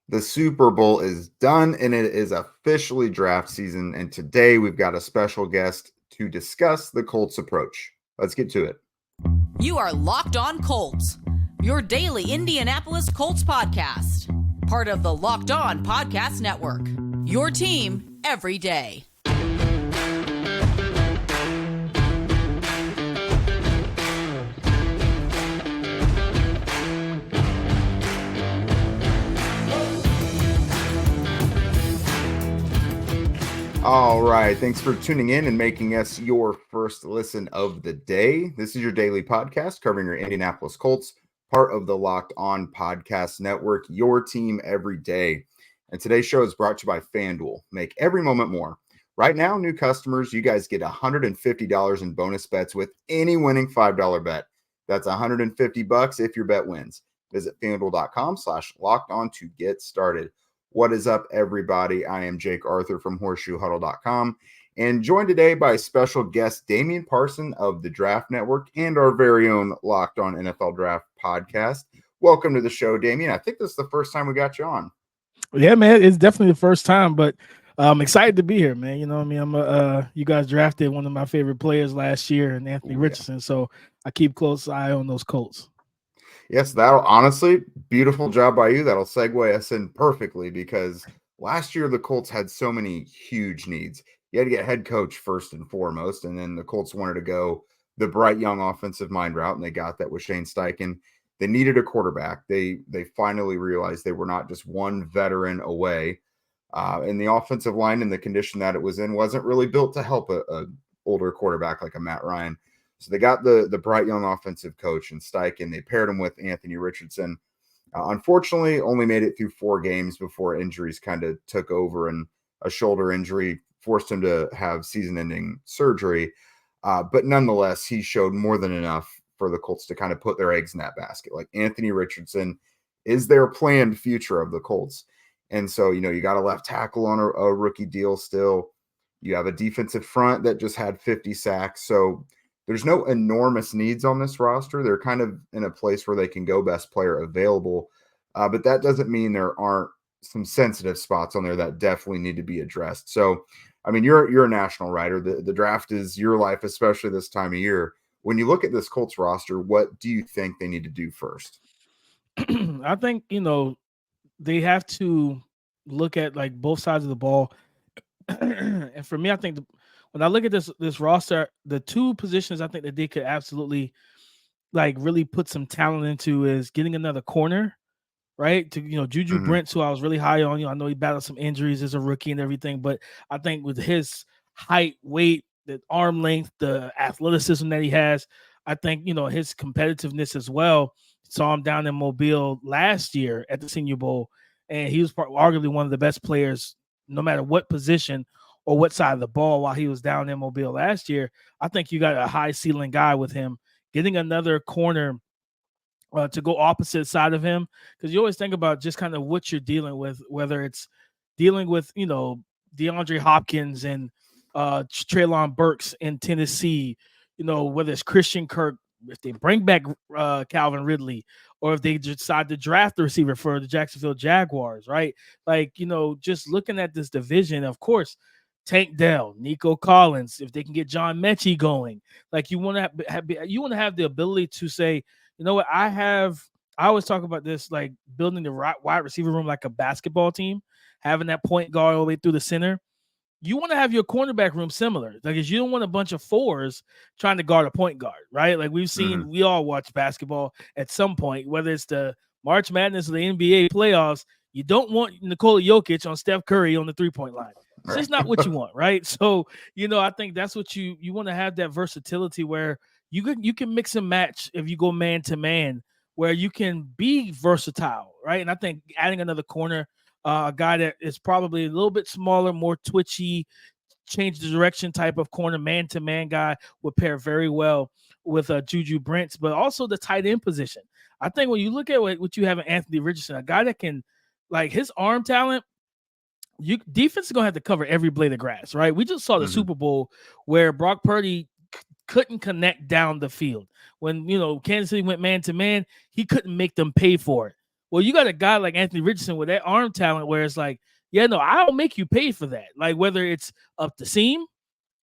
The Super Bowl is done and it is officially draft season. And today we've got a special guest to discuss the Colts approach. Let's get to it. You are Locked On Colts, your daily Indianapolis Colts podcast. Part of the Locked On Podcast Network, your team every day. All right. Thanks for tuning in and making us your first listen of the day. This is your daily podcast covering your Indianapolis Colts, part of the Locked On Podcast Network, your team every day. And today's show is brought to you by FanDuel. Make every moment more. Right now, new customers, you guys get $150 in bonus bets with any winning $5 bet. That's $150 if your bet wins. Visit FanDuel.com/lockedon to get started. What is up, everybody? I am Jake Arthur from horseshoehuddle.com and joined today by special guest Damian Parson of the Draft Network and our very own Locked On NFL Draft podcast. Welcome to the show, Damian. I think this is the first time we got you on. Yeah, man, it's definitely the first time, but I'm excited to be here, man. You know what I mean? You guys drafted one of my favorite players last year, and Anthony Richardson, so I keep close eye on those Colts. Yes, that'll honestly, beautiful job by you. That'll segue us in perfectly because last year the Colts had so many huge needs. You had to get head coach first and foremost, and then the Colts wanted to go the bright young offensive mind route, and they got that with Shane Steichen. They needed a quarterback. They finally realized they were not just one veteran away, and the offensive line in the condition that it was in wasn't really built to help a older quarterback like a Matt Ryan. So they got the bright young offensive coach in Steichen. They paired him with Anthony Richardson. Unfortunately, only made it through 4 games before injuries kind of took over, and a shoulder injury forced him to have season-ending surgery. But nonetheless, he showed more than enough for the Colts to kind of put their eggs in that basket. Like Anthony Richardson is their planned future of the Colts. And so, you got a left tackle on a rookie deal still. You have a defensive front that just had 50 sacks. So there's no enormous needs on this roster. They're kind of in a place where they can go best player available. But that doesn't mean there aren't some sensitive spots on there that definitely need to be addressed. So, I mean, you're a national writer. The draft is your life, especially this time of year. When you look at this Colts roster, what do you think they need to do first? I think, they have to look at like both sides of the ball. And for me, I think when I look at this roster, the 2 positions I think that they could absolutely like really put some talent into is getting another corner, right? To Juju Brents, who I was really high on. I know he battled some injuries as a rookie and everything, but I think with his height, weight, the arm length, the athleticism that he has, I think his competitiveness as well. Saw him down in Mobile last year at the Senior Bowl, and he was arguably one of the best players, no matter what position or what side of the ball, while he was down in Mobile last year. I think you got a high ceiling guy with him. Getting another corner to go opposite side of him, because you always think about just kind of what you're dealing with, whether it's dealing with DeAndre Hopkins and Treylon Burks in Tennessee, whether it's Christian Kirk, if they bring back Calvin Ridley, or if they decide to draft the receiver for the Jacksonville Jaguars, right? Like, just looking at this division, of course, Tank Dell, Nico Collins, if they can get John Mechie going, like you want to have the ability to say, you know what, I always talk about this, like building the wide receiver room like a basketball team, having that point guard all the way through the center. You want to have your cornerback room similar. Like, you don't want a bunch of 4s trying to guard a point guard, right? Like we've seen, we all watch basketball at some point, whether it's the March Madness or the NBA playoffs. You don't want Nikola Jokic on Steph Curry on the 3-point line. It's just not what you want, right? So, I think that's what you want to have, that versatility where you can mix and match if you go man to man, where you can be versatile, right? And I think adding another corner, a guy that is probably a little bit smaller, more twitchy, change the direction type of corner, man-to-man guy would pair very well with Juju Brents, but also the tight end position. I think when you look at what you have in Anthony Richardson, a guy that can, like his arm talent, defense is going to have to cover every blade of grass, right? We just saw the Super Bowl where Brock Purdy couldn't connect down the field. When, Kansas City went man-to-man, he couldn't make them pay for it. Well, you got a guy like Anthony Richardson with that arm talent where it's like, yeah, no, I'll make you pay for that. Like whether it's up the seam,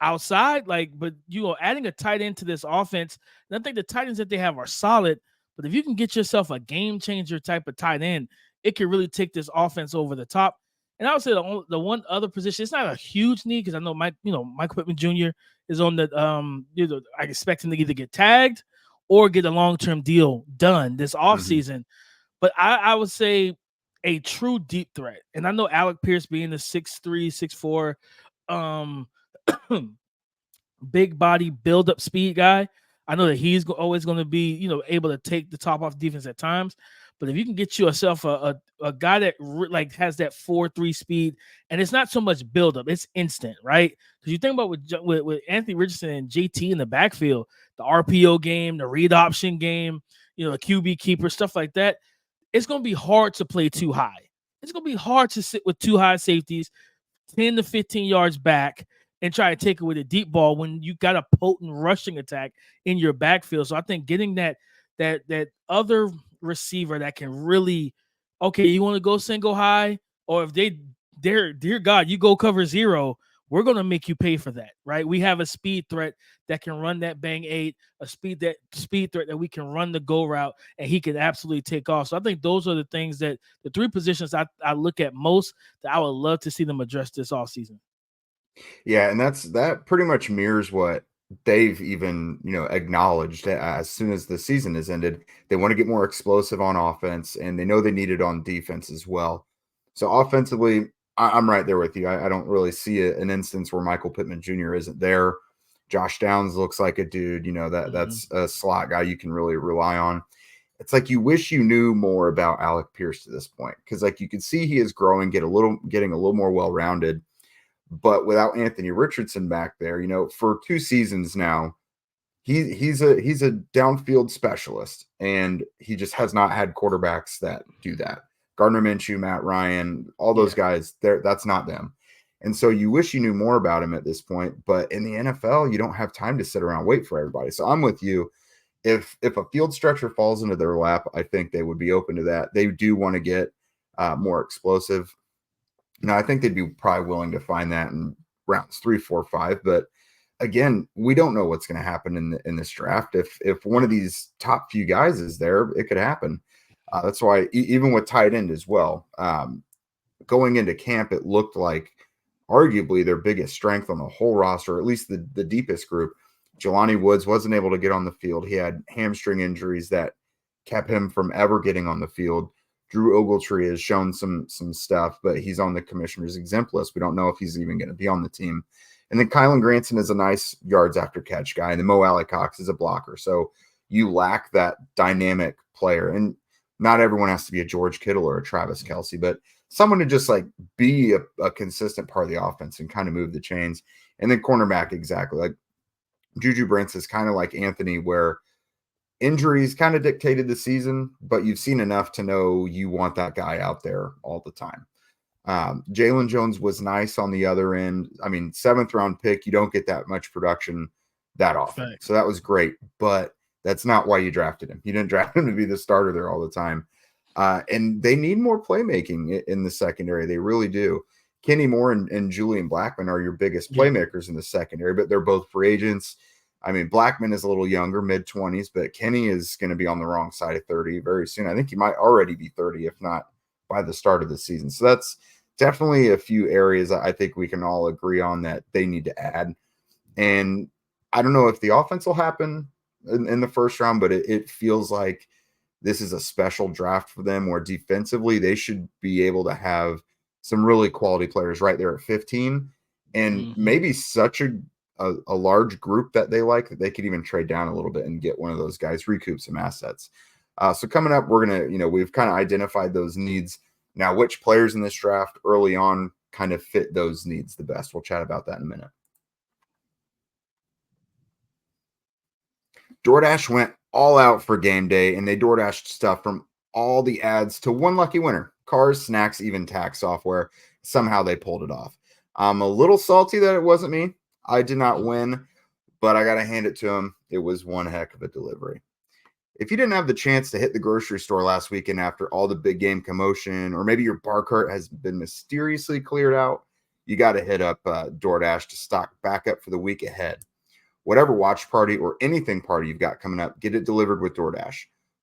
outside, but adding a tight end to this offense, and I think the tight ends that they have are solid. But if you can get yourself a game changer type of tight end, it can really take this offense over the top. And I would say the one other position, it's not a huge need because I know Michael Pittman Jr. is on the I expect him to either get tagged or get a long-term deal done this offseason. But I would say a true deep threat. And I know Alec Pierce being the 6'3", 6'4", big body build up speed guy. I know that he's always going to be, able to take the top off defense at times. But if you can get yourself a guy that has that 4.3 speed, and it's not so much build up, it's instant, right? Because you think about with Anthony Richardson and JT in the backfield, the RPO game, the read option game, the QB keeper, stuff like that. It's going to be hard to play too high. It's going to be hard to sit with two high safeties, 10 to 15 yards back, and try to take it with a deep ball when you got a potent rushing attack in your backfield. So I think getting that other receiver that can really, okay, you want to go single high, or if dear God, you go cover zero, we're going to make you pay for that, right? We have a speed threat that can run that bang 8, a speed threat that we can run the go route, and he can absolutely take off. So I think those are the things that the three positions I look at most that I would love to see them address this offseason. Yeah, and that pretty much mirrors what they've even, acknowledged as soon as the season has ended. They want to get more explosive on offense, and they know they need it on defense as well. So offensively, I'm right there with you. I don't really see an instance where Michael Pittman Jr. isn't there. Josh Downs looks like a dude, that's a slot guy you can really rely on. It's like you wish you knew more about Alec Pierce to this point, because you can see he is growing, getting a little more well-rounded. But without Anthony Richardson back there, for 2 seasons now, he's a downfield specialist, and he just has not had quarterbacks that do that. Gardner Minshew, Matt Ryan, all those guys, that's not them. And so you wish you knew more about him at this point, but in the NFL, you don't have time to sit around and wait for everybody. So I'm with you. If a field stretcher falls into their lap, I think they would be open to that. They do want to get more explosive. I think they'd be probably willing to find that in rounds 3, 4, 5. But again, we don't know what's going to happen in this draft. If one of these top few guys is there, it could happen. That's why even with tight end as well, going into camp, it looked like arguably their biggest strength on the whole roster, or at least the deepest group. Jelani Woods wasn't able to get on the field. He had hamstring injuries that kept him from ever getting on the field. Drew Ogletree has shown some stuff, but he's on the commissioner's exempt list. We don't know if he's even going to be on the team. And then Kylan Granson is a nice yards after catch guy, and then Mo Alley-Cox is a blocker. So you lack that dynamic player. And not everyone has to be a George Kittle or a Travis Kelce, but someone to just be a consistent part of the offense and kind of move the chains. And then cornerback, exactly. Like Juju Brents is kind of like Anthony, where injuries kind of dictated the season, but you've seen enough to know you want that guy out there all the time. Jalen Jones was nice on the other end. I mean, 7th round pick, you don't get that much production that often. Thanks. So that was great, but that's not why you drafted him. You didn't draft him to be the starter there all the time. And they need more playmaking in the secondary. They really do. Kenny Moore and Julian Blackmon are your biggest playmakers in the secondary, but they're both free agents. I mean, Blackmon is a little younger, mid-20s, but Kenny is going to be on the wrong side of 30 very soon. I think he might already be 30, if not by the start of the season. So that's definitely a few areas I think we can all agree on that they need to add. And I don't know if the offense will happen in the first round, but it feels like this is a special draft for them, where defensively they should be able to have some really quality players right there at 15, and maybe such a large group that they like that they could even trade down a little bit and get one of those guys, recoup some assets. So coming up, we're going to, we've kind of identified those needs. Now, which players in this draft early on kind of fit those needs the best? We'll chat about that in a minute. DoorDash went all out for game day, and they DoorDashed stuff from all the ads to one lucky winner. Cars, snacks, even tax software. Somehow they pulled it off. I'm a little salty that it wasn't me. I did not win, but I got to hand it to them. It was one heck of a delivery. If you didn't have the chance to hit the grocery store last weekend after all the big game commotion, or maybe your bar cart has been mysteriously cleared out, you got to hit up DoorDash to stock back up for the week ahead. Whatever watch party or anything party you've got coming up, get it delivered with DoorDash.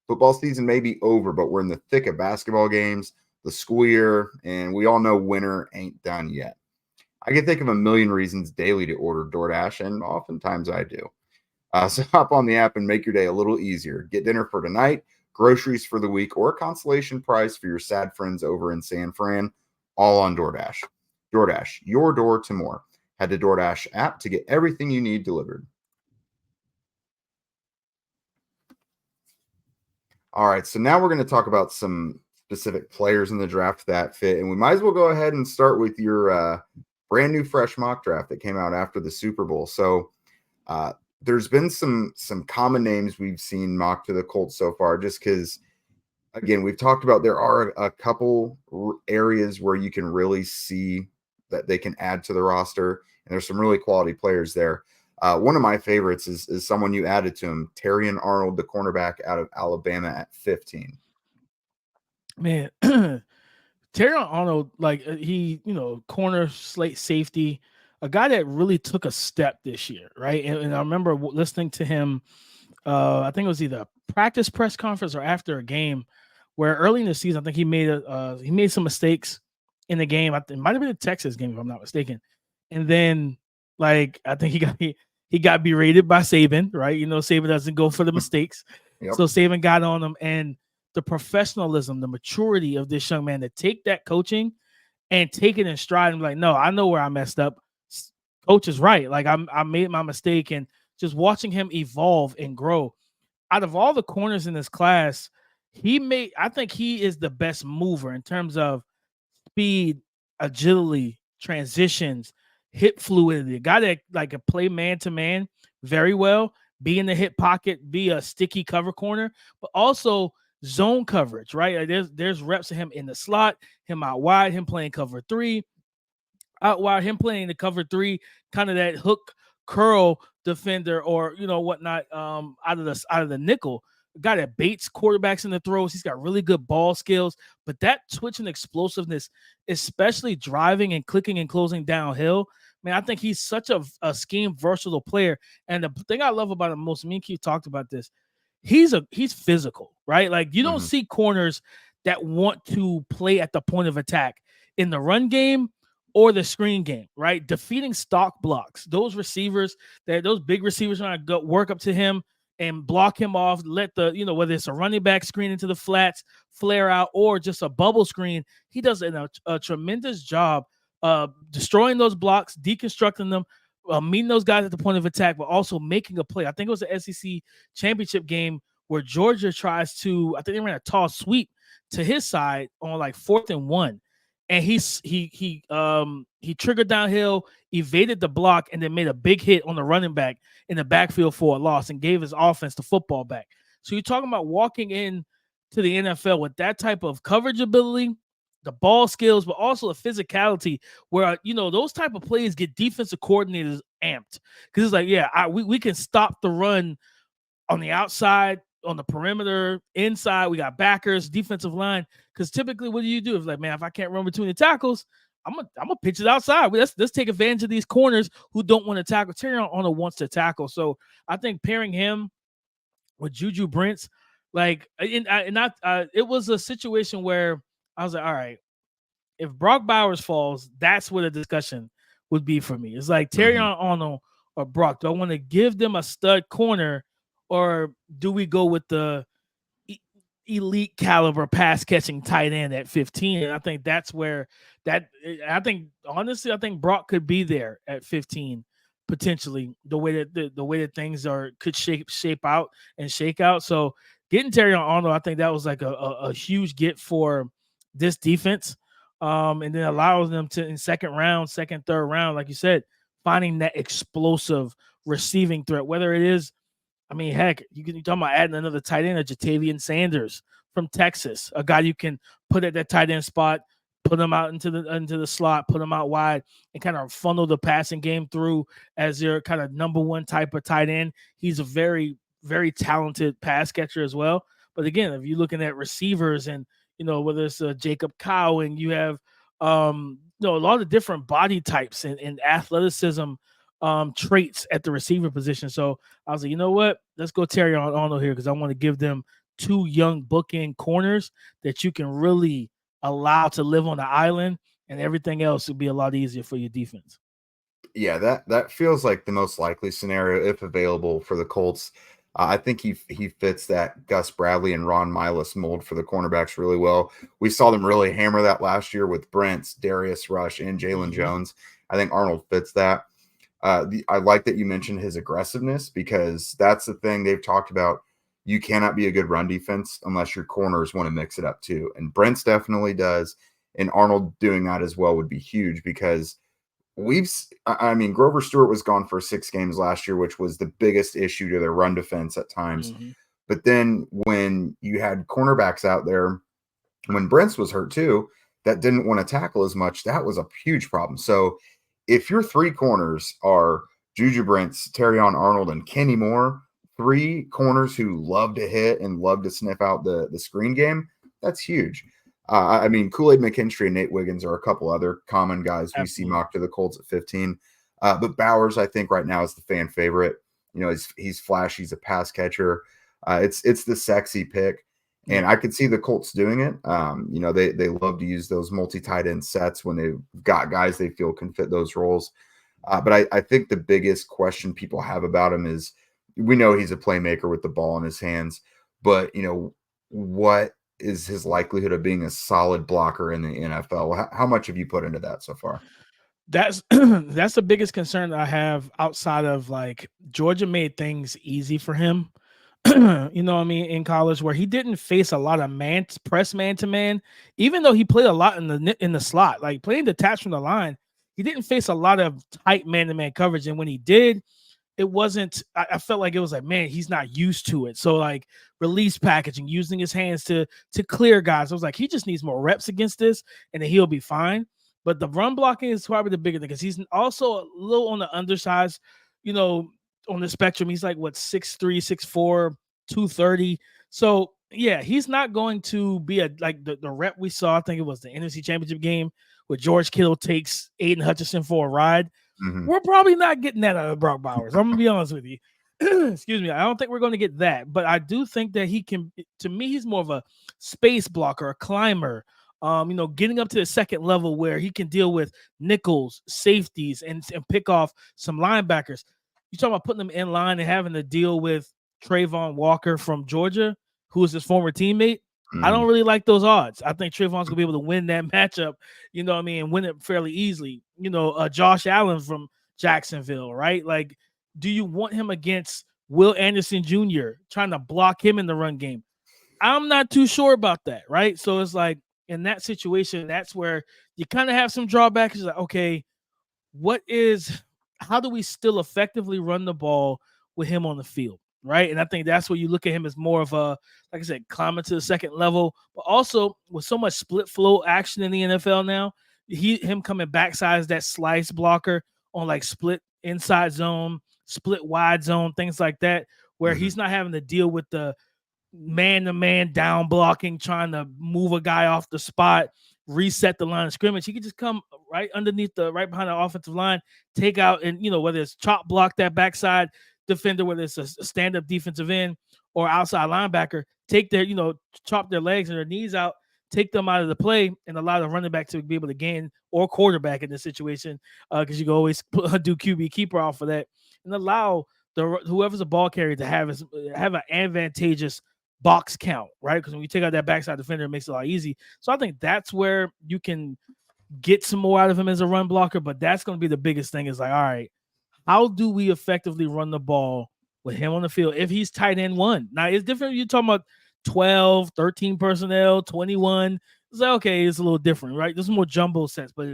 Football season may be over, but we're in the thick of basketball games, the school year, and we all know winter ain't done yet. I can think of a million reasons daily to order DoorDash, and oftentimes I do. So hop on the app and make your day a little easier. Get dinner for tonight, groceries for the week, or a consolation prize for your sad friends over in San Fran, all on DoorDash. DoorDash, your door to more. Head to DoorDash app to get everything you need delivered. All right, so now we're going to talk about some specific players in the draft that fit, and we might as well go ahead and start with your brand new fresh mock draft that came out after the Super Bowl. So there's been some common names we've seen mocked to the Colts so far, just because, again, we've talked about there are a couple areas where you can really see that they can add to the roster, and there's some really quality players there. One of my favorites is someone you added to him, Terrion Arnold, the cornerback out of Alabama at 15. Man, Terrion Arnold, like he, corner slate safety, a guy that really took a step this year, right? And I remember listening to him. I think it was either a practice press conference or after a game, where early in the season, I think he made some mistakes in the game. It might have been a Texas game, if I'm not mistaken. And then, like, I think he got berated by Saban, right? Saban doesn't go for the mistakes. Yep. So Saban got on him, and the professionalism, the maturity of this young man to take that coaching and take it in stride and be like, no, I know where I messed up. Coach is right. Like, I made my mistake, and just watching him evolve and grow. Out of all the corners in this class, I think he is the best mover in terms of speed, agility, transitions, hip fluidity. A guy that like can play man to man very well, be in the hip pocket, be a sticky cover corner, but also zone coverage, right? Like there's reps of him in the slot, him out wide, him playing cover 3, out wide, him playing the cover 3, kind of that hook curl defender or whatnot, out of the nickel. A guy that baits quarterbacks in the throws. He's got really good ball skills, but that twitch and explosiveness, especially driving and clicking and closing downhill, man, I think he's such a scheme versatile player. And the thing I love about him most, me and Keith talked about this, he's physical, right? Like you don't see corners that want to play at the point of attack in the run game or the screen game, right? Defeating stock blocks. Those big receivers want to go work up to him and block him off, let whether it's a running back screen into the flats, flare out, or just a bubble screen, he does a tremendous job destroying those blocks, deconstructing them, meeting those guys at the point of attack, but also making a play. I think it was the SEC championship game where Georgia tries to, I think they ran a toss sweep to his side on like 4th and 1. And he triggered downhill, evaded the block, and then made a big hit on the running back in the backfield for a loss and gave his offense the football back. So you're talking about walking in to the NFL with that type of coverage ability, the ball skills, but also the physicality where, those type of plays get defensive coordinators amped. Because it's like, we can stop the run on the outside, on the perimeter, inside. We got backers, defensive line. Because typically, what do you do? If like, man, if I can't run between the tackles, I'm gonna pitch it outside. Let's take advantage of these corners who don't want to tackle. Terrion Arnold wants to tackle. So I think pairing him with Juju Brents, like, it was a situation where I was like, all right, if Brock Bowers falls, that's where the discussion would be for me. It's like Terrion Arnold or Brock. Do I want to give them a stud corner, or do we go with the elite caliber pass catching tight end at 15? And I think that's where honestly, I think Brock could be there at 15 potentially. The way that things could shape out and shake out. So getting Terrion Arnold, I think that was like a huge get for this defense. And then allows them to in second, third round, like you said, finding that explosive receiving threat, whether it is, I mean, heck, you're talking about adding another tight end, a Jatavian Sanders from Texas, a guy you can put at that tight end spot, put him out into the slot, put him out wide, and kind of funnel the passing game through as your kind of number one type of tight end. He's a very very talented pass catcher as well. But again, if you're looking at receivers and, whether it's Jacob Cow and you have, a lot of different body types and athleticism traits at the receiver position. So I was like, you know what? Let's go Terrion Arnold here because I want to give them two young bookend corners that you can really allow to live on the island, and everything else would be a lot easier for your defense. Yeah, that feels like the most likely scenario if available for the Colts. I think he fits that Gus Bradley and Ron Milas mold for the cornerbacks really well. We saw them really hammer that last year with Brents, Darius Rush, and Jalen Jones. I think Arnold fits that. I like that you mentioned his aggressiveness because that's the thing they've talked about. You cannot be a good run defense unless your corners want to mix it up too. And Brents definitely does. And Arnold doing that as well would be huge because Grover Stewart was gone for 6 games last year, which was the biggest issue to their run defense at times. But then when you had cornerbacks out there, when Brents was hurt too, that didn't want to tackle as much, that was a huge problem. So if your 3 corners are Juju Brents, Terrion Arnold, and Kenny Moore, 3 corners who love to hit and love to sniff out the screen game, that's huge. Kool-Aid McKinstry and Nate Wiggins are a couple other common guys we see mocked to the Colts at 15. But Bowers, I think right now is the fan favorite. He's flashy. He's a pass catcher. It's the sexy pick. And I could see the Colts doing it. They love to use those multi-tight end sets when they've got guys they feel can fit those roles. But I think the biggest question people have about him is we know he's a playmaker with the ball in his hands, but what is his likelihood of being a solid blocker in the NFL? How much have you put into that so far? That's the biggest concern that I have outside of Georgia made things easy for him. In college where he didn't face a lot of press man to man, even though he played a lot in the slot, like playing detached from the line, he didn't face a lot of tight man to man coverage. And when he did, it wasn't, I felt like it was like, man, he's not used to it. So release packaging, using his hands to clear guys. I was like, he just needs more reps against this and then he'll be fine. But the run blocking is probably the bigger thing because he's also a little on the undersized, on the spectrum. He's 6'3", 6'4", 230. So yeah, he's not going to be the rep we saw. I think it was the NFC Championship game where George Kittle takes Aiden Hutchinson for a ride. We're probably not getting that out of Brock Bowers. I'm gonna be honest with you. Excuse me. I don't think we're going to get that, but I do think that he can. To me, he's more of a space blocker, a climber. Getting up to the second level where he can deal with nickels, safeties, and pick off some linebackers. You talking about putting them in line and having to deal with Trayvon Walker from Georgia, who is his former teammate. I don't really like those odds. I think Trayvon's gonna be able to win that matchup, and win it fairly easily. Josh Allen from Jacksonville, right? Do you want him against Will Anderson Jr. trying to block him in the run game? I'm not too sure about that, right? So it's in that situation, that's where you kind of have some drawbacks. It's okay, how do we still effectively run the ball with him on the field? Right. And I think that's where you look at him as more of a, like I said, climbing to the second level, but also with so much split flow action in the NFL now, him coming backside as that slice blocker on split inside zone, split wide zone, things like that, where he's not having to deal with the man-to-man down blocking, trying to move a guy off the spot, reset the line of scrimmage. He could just come right underneath right behind the offensive line, take out, and whether it's chop block that backside defender, whether it's a stand-up defensive end or outside linebacker, take their, chop their legs and their knees out, take them out of the play, and allow the running back to be able to gain, or quarterback in this situation, because you can always do QB keeper off of that, and allow whoever's a ball carrier to have an advantageous box count, right? Because when you take out that backside defender, it makes it a lot easy. So I think that's where you can get some more out of him as a run blocker, but that's going to be the biggest thing is all right, how do we effectively run the ball with him on the field if he's tight end 1? Now, it's different. You're talking about 12, 13 personnel, 21. It's okay, it's a little different, right? There's more jumbo sets, but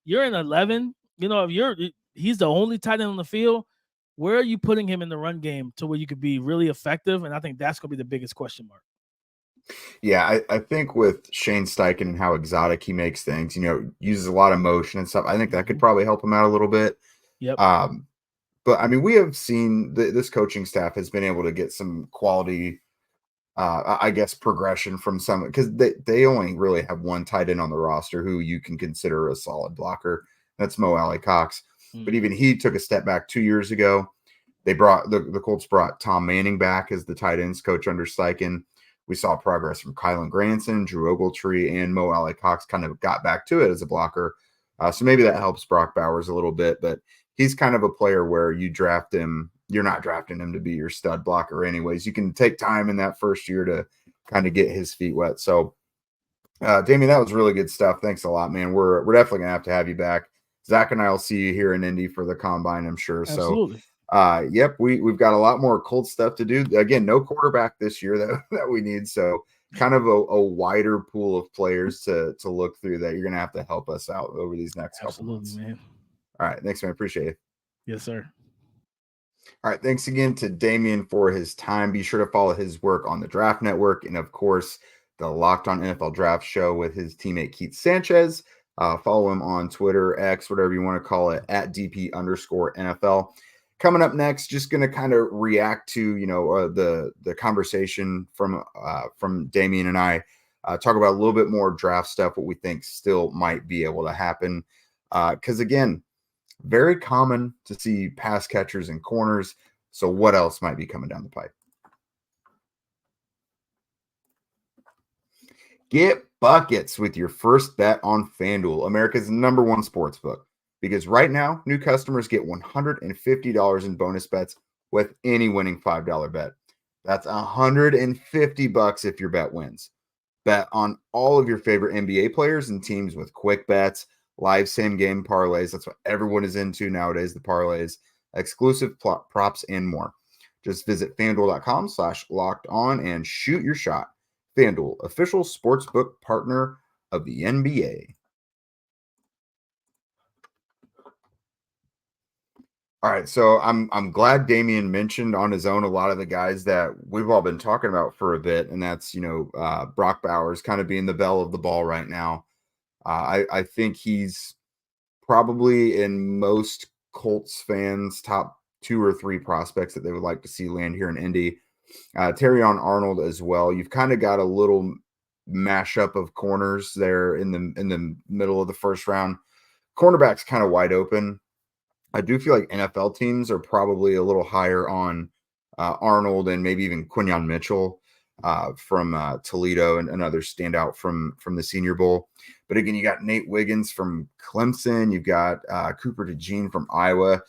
you're in 11, if he's the only tight end on the field, where are you putting him in the run game to where you could be really effective? And I think that's going to be the biggest question mark. Yeah, I think with Shane Steichen and how exotic he makes things, uses a lot of motion and stuff, I think that could probably help him out a little bit. Yep. But I mean, we have seen this coaching staff has been able to get some quality, I guess, progression from some, because they only really have one tight end on the roster who you can consider a solid blocker. That's Mo Alley Cox. But even he took a step back 2 years ago. They brought the Colts brought Tom Manning back as the tight ends coach under Steichen. We saw progress from Kylan Granson, Drew Ogletree, and Mo Alley Cox kind of got back to it as a blocker. So maybe that helps Brock Bowers a little bit, but he's kind of a player where you draft him, you're not drafting him to be your stud blocker anyways. You can take time in that first year to kind of get his feet wet. So, Damian, that was really good stuff. Thanks a lot, man. We're definitely going to have you back. Zach and I will see you here in Indy for the Combine, I'm sure. Absolutely. So, yep, we've got a lot more Colts stuff to do. Again, no quarterback this year that we need. So kind of a wider pool of players to look through that you're going to have to help us out over these next couple months. Man. All right. Thanks, man. Appreciate it. Yes, sir. All right. Thanks again to Damian for his time. Be sure to follow his work on the Draft Network and, of course, the Locked On NFL Draft Show with his teammate Keith Sanchez. Follow him on Twitter, X, whatever you want to call it, at DP_NFL. Coming up next, just going to kind of react to, the conversation from Damian and I, talk about a little bit more draft stuff, what we think still might be able to happen. Because, again, very common to see pass catchers and corners. So what else might be coming down the pipe? Get buckets with your first bet on FanDuel, America's #1 sports book. Because right now, new customers get $150 in bonus bets with any winning $5 bet. That's $150 if your bet wins. Bet on all of your favorite NBA players and teams with quick bets, live same-game parlays. That's what everyone is into nowadays, the parlays, exclusive props, and more. Just visit FanDuel.com/lockedon and shoot your shot. FanDuel, official sportsbook partner of the NBA. All right, so I'm glad Damian mentioned on his own a lot of the guys that we've all been talking about for a bit, and that's Brock Bowers kind of being the belle of the ball right now. I think he's probably in most Colts fans' top 2 or 3 prospects that they would like to see land here in Indy. Terrion Arnold as well. You've kind of got a little mashup of corners there in the middle of the first round. Cornerback's kind of wide open. I do feel like NFL teams are probably a little higher on Arnold and maybe even Quinyon Mitchell from Toledo and another standout from the Senior Bowl. But again, you got Nate Wiggins from Clemson. You've got Cooper DeJean from Iowa.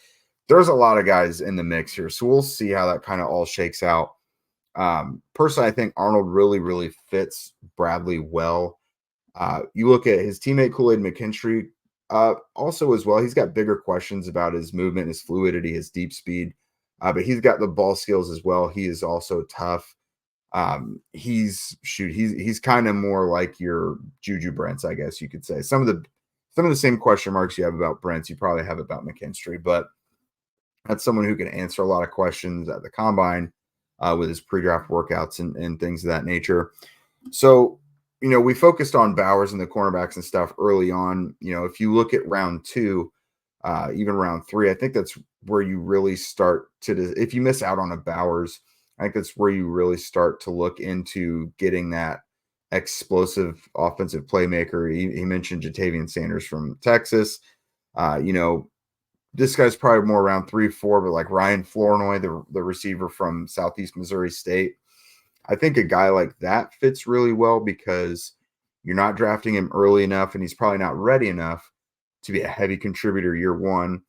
There's a lot of guys in the mix here. So we'll see how that kind of all shakes out. Personally, I think Arnold really, really fits Bradley well. You look at his teammate Kool-Aid McKinstry, also as well, he's got bigger questions about his movement, his fluidity, his deep speed, but he's got the ball skills as well. He is also tough. He's kind of more like your Juju Brents, I guess you could say. Some of the same question marks you have about Brents, you probably have about McKinstry, but that's someone who can answer a lot of questions at the combine with his pre-draft workouts and things of that nature. So, we focused on Bowers and the cornerbacks and stuff early on. If you look at round 2, even round 3, I think that's where you really start if you miss out on a Bowers, I think that's where you really start to look into getting that explosive offensive playmaker. He mentioned Jatavian Sanders from Texas. This guy's probably more around 3-4, but like Ryan Flournoy, the receiver from Southeast Missouri State. I think a guy like that fits really well because you're not drafting him early enough and he's probably not ready enough to be a heavy contributor year one.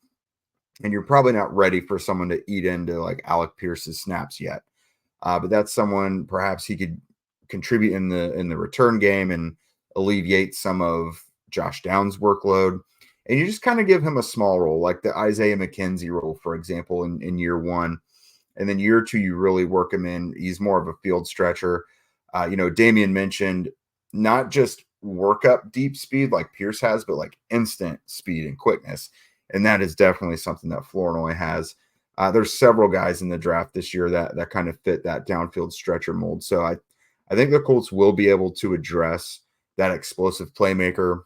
And you're probably not ready for someone to eat into like Alec Pierce's snaps yet. But that's someone perhaps he could contribute in the return game and alleviate some of Josh Downs' workload. And you just kind of give him a small role, like the Isaiah McKenzie role, for example, in year one. And then year 2, you really work him in. He's more of a field stretcher. Damian mentioned not just work up deep speed like Pierce has, but like instant speed and quickness. And that is definitely something that Flournoy has. There's several guys in the draft this year that kind of fit that downfield stretcher mold. So I think the Colts will be able to address that explosive playmaker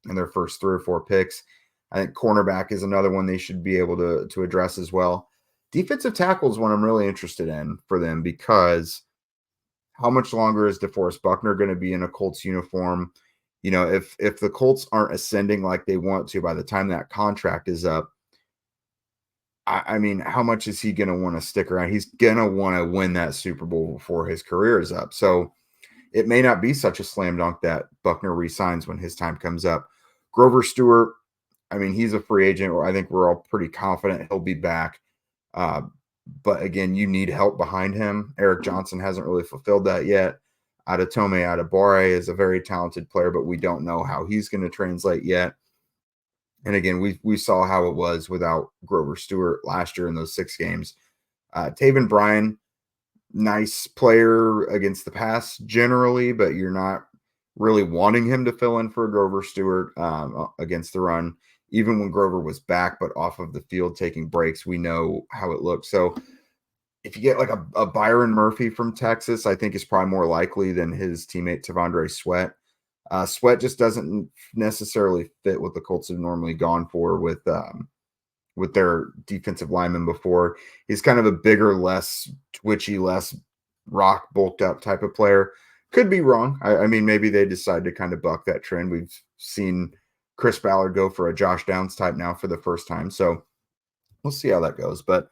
in their first 3 or 4 picks. I think cornerback is another one they should be able to address as well. Defensive tackle is one I'm really interested in for them, because how much longer is DeForest Buckner going to be in a Colts uniform? If the Colts aren't ascending like they want to by the time that contract is up, I mean, how much is he going to want to stick around? He's going to want to win that Super Bowl before his career is up. So it may not be such a slam dunk that Buckner resigns when his time comes up. Grover Stewart, I mean, he's a free agent. I think we're all pretty confident he'll be back. But again, you need help behind him. Eric Johnson hasn't really fulfilled that yet. Adetome Adebawore is a very talented player, but we don't know how he's going to translate yet. And again, we saw how it was without Grover Stewart last year in those 6 games. Taven Bryan, nice player against the pass generally, but you're not really wanting him to fill in for Grover Stewart against the run. Even when Grover was back, but off of the field taking breaks, we know how it looks. So if you get like a Byron Murphy from Texas, I think is probably more likely than his teammate Tavondre Sweat. Sweat just doesn't necessarily fit what the Colts have normally gone for with their defensive lineman before. He's kind of a bigger, less twitchy, less rock bulked up type of player. Could be wrong. I mean, maybe they decide to kind of buck that trend. We've seen Chris Ballard go for a Josh Downs type now for the first time. So we'll see how that goes. But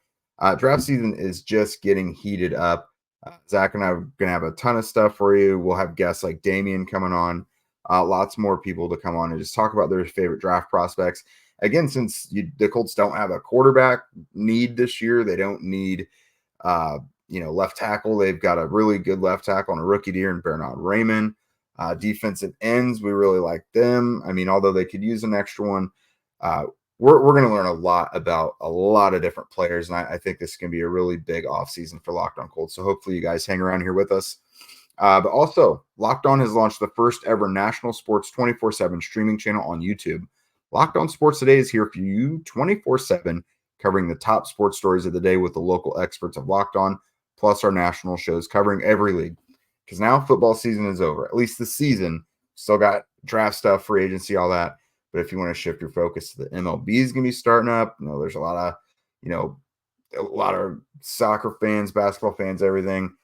draft season is just getting heated up. Zach and I are going to have a ton of stuff for you. We'll have guests like Damian coming on, lots more people to come on and just talk about their favorite draft prospects. Again, since the Colts don't have a quarterback need this year, they don't need, left tackle. They've got a really good left tackle and a rookie deer in Bernard Raymond. Defensive ends, we really like them. I mean, although they could use an extra one, we're going to learn a lot about a lot of different players, and I think this is going to be a really big offseason for Locked On Colts. So hopefully you guys hang around here with us. But also, Locked On has launched the first ever national sports 24/7 streaming channel on YouTube. Locked On Sports Today is here for you 24/7, covering the top sports stories of the day with the local experts of Locked On, plus our national shows covering every league. Because now football season is over, at least the season. Still got draft stuff, free agency, all that. But if you want to shift your focus to the MLB is going to be starting up. There's a lot of soccer fans, basketball fans, everything.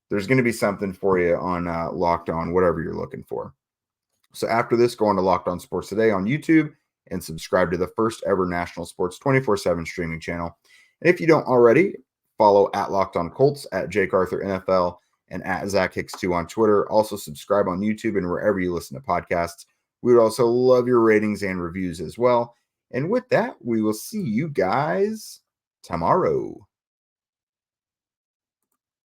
There's going to be something for you on Locked On, whatever you're looking for. So after this, go on to Locked On Sports Today on YouTube and subscribe to the first ever national sports 24/7 streaming channel. And if you don't already, follow at Locked On Colts, at Jake Arthur NFL, and at Zach Hicks 2 on Twitter. Also subscribe on YouTube and wherever you listen to podcasts. We would also love your ratings and reviews as well. And with that, we will see you guys tomorrow.